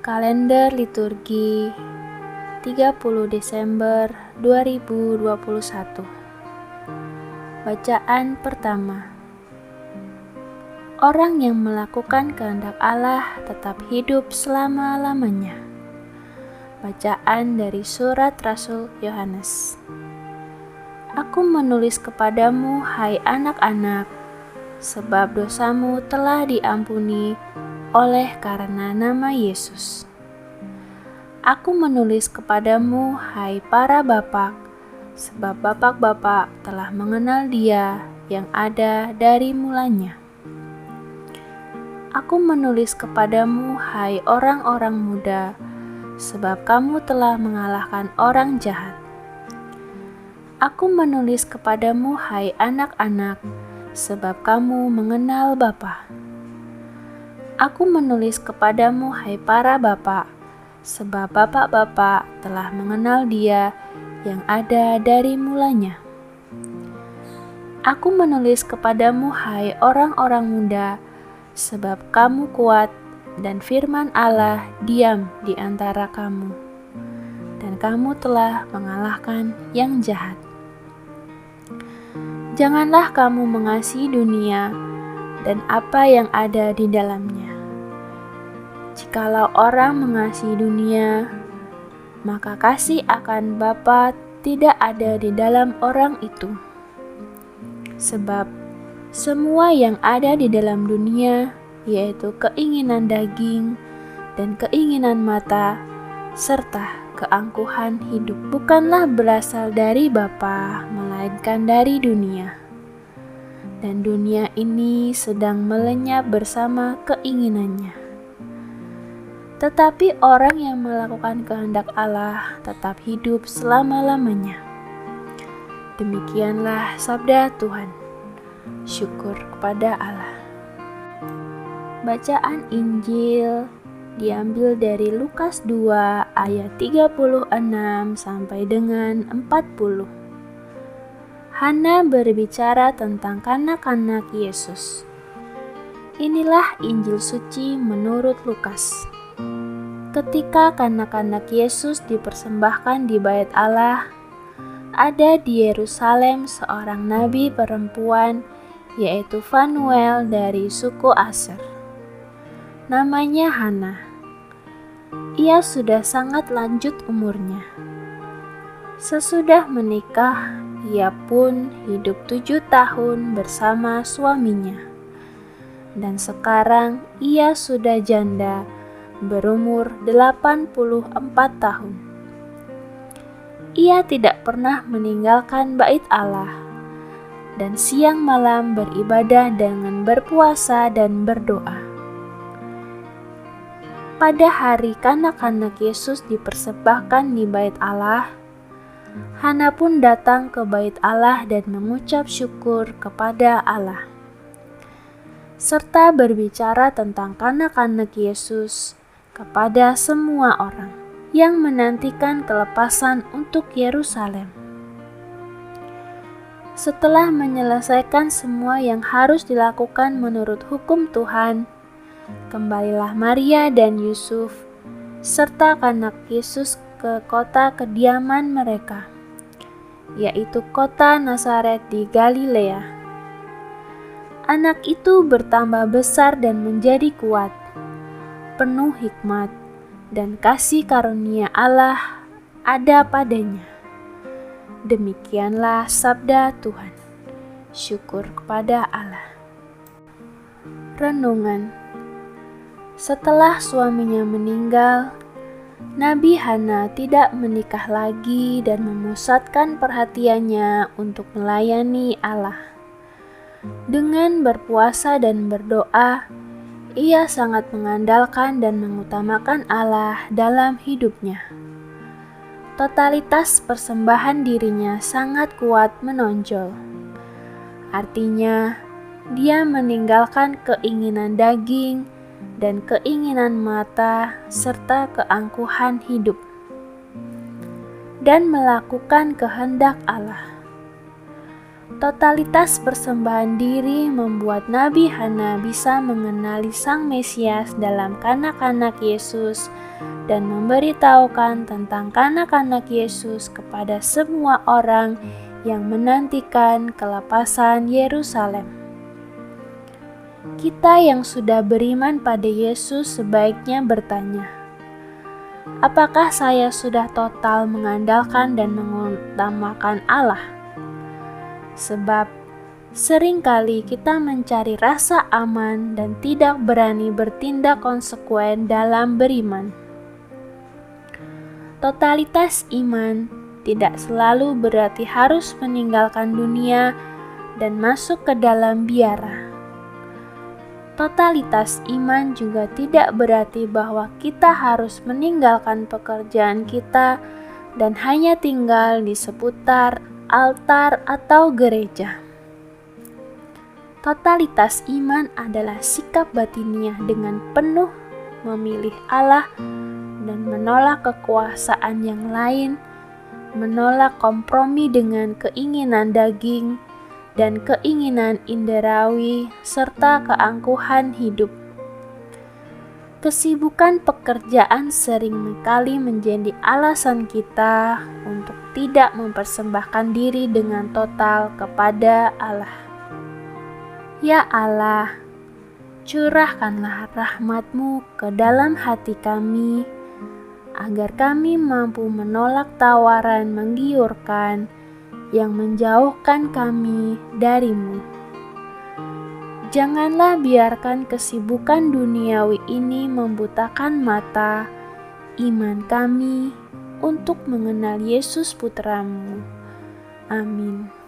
Kalender liturgi 30 Desember 2021. Bacaan pertama. Orang yang melakukan kehendak Allah tetap hidup selama-lamanya. Bacaan dari surat Rasul Yohanes. Aku menulis kepadamu, hai anak-anak, sebab dosamu telah diampuni oleh karena nama Yesus. Aku menulis kepadamu, hai para bapak, sebab bapak-bapak telah mengenal Dia yang ada dari mulanya. Aku menulis kepadamu, hai orang-orang muda, sebab kamu telah mengalahkan orang jahat. Aku menulis kepadamu, hai anak-anak, sebab kamu mengenal Bapa. Aku menulis kepadamu, hai para bapak, sebab bapak-bapak telah mengenal Dia yang ada dari mulanya. Aku menulis kepadamu, hai orang-orang muda, sebab kamu kuat dan firman Allah diam di antara kamu, dan kamu telah mengalahkan yang jahat. Janganlah kamu mengasihi dunia dan apa yang ada di dalamnya. Jikalau orang mengasihi dunia, maka kasih akan Bapa tidak ada di dalam orang itu. Sebab semua yang ada di dalam dunia, yaitu keinginan daging dan keinginan mata, serta keangkuhan hidup, bukanlah berasal dari Bapa, melainkan dari dunia. Dan dunia ini sedang melenyap bersama keinginannya. Tetapi orang yang melakukan kehendak Allah tetap hidup selama-lamanya. Demikianlah sabda Tuhan. Syukur kepada Allah. Bacaan Injil diambil dari Lukas 2 ayat 36 sampai dengan 40. Hana berbicara tentang kanak-kanak Yesus. Inilah Injil suci menurut Lukas. Ketika kanak-kanak Yesus dipersembahkan di bait Allah, ada di Yerusalem seorang nabi perempuan, yaitu Fanuel dari suku Aser. Namanya Hana. Ia sudah sangat lanjut umurnya. Sesudah menikah, ia pun hidup 7 tahun bersama suaminya. Dan sekarang ia sudah janda, berumur 84 tahun. Ia tidak pernah meninggalkan bait Allah, dan siang malam beribadah dengan berpuasa dan berdoa. Pada hari kanak-kanak Yesus dipersembahkan di bait Allah, Hana pun datang ke bait Allah dan mengucap syukur kepada Allah, serta berbicara tentang kanak-kanak Yesus kepada semua orang yang menantikan kelepasan untuk Yerusalem. Setelah menyelesaikan semua yang harus dilakukan menurut hukum Tuhan, kembalilah Maria dan Yusuf serta kanak Yesus ke kota kediaman mereka, yaitu kota Nazaret di Galilea. Anak itu bertambah besar dan menjadi kuat, penuh hikmat, dan kasih karunia Allah ada padanya. Demikianlah sabda Tuhan. Syukur kepada Allah. Renungan. Setelah suaminya meninggal, Nabi Hana tidak menikah lagi dan memusatkan perhatiannya untuk melayani Allah. Dengan berpuasa dan berdoa, ia sangat mengandalkan dan mengutamakan Allah dalam hidupnya. Totalitas persembahan dirinya sangat kuat menonjol. Artinya, dia meninggalkan keinginan daging dan keinginan mata serta keangkuhan hidup, dan melakukan kehendak Allah. Totalitas persembahan diri membuat Nabi Hana bisa mengenali Sang Mesias dalam kanak-kanak Yesus dan memberitahukan tentang kanak-kanak Yesus kepada semua orang yang menantikan kelepasan Yerusalem. Kita yang sudah beriman pada Yesus sebaiknya bertanya, apakah saya sudah total mengandalkan dan mengutamakan Allah? Sebab seringkali kita mencari rasa aman dan tidak berani bertindak konsekuen dalam beriman. Totalitas iman tidak selalu berarti harus meninggalkan dunia dan masuk ke dalam biara. Totalitas iman juga tidak berarti bahwa kita harus meninggalkan pekerjaan kita dan hanya tinggal di seputar altar atau gereja. Totalitas iman adalah sikap batiniah dengan penuh memilih Allah dan menolak kekuasaan yang lain, menolak kompromi dengan keinginan daging dan keinginan inderawi serta keangkuhan hidup. Kesibukan pekerjaan seringkali menjadi alasan kita untuk tidak mempersembahkan diri dengan total kepada Allah. Ya Allah, curahkanlah rahmat-Mu ke dalam hati kami, agar kami mampu menolak tawaran menggiurkan yang menjauhkan kami dari-Mu. Janganlah biarkan kesibukan duniawi ini membutakan mata iman kami untuk mengenal Yesus Putra-Mu. Amin.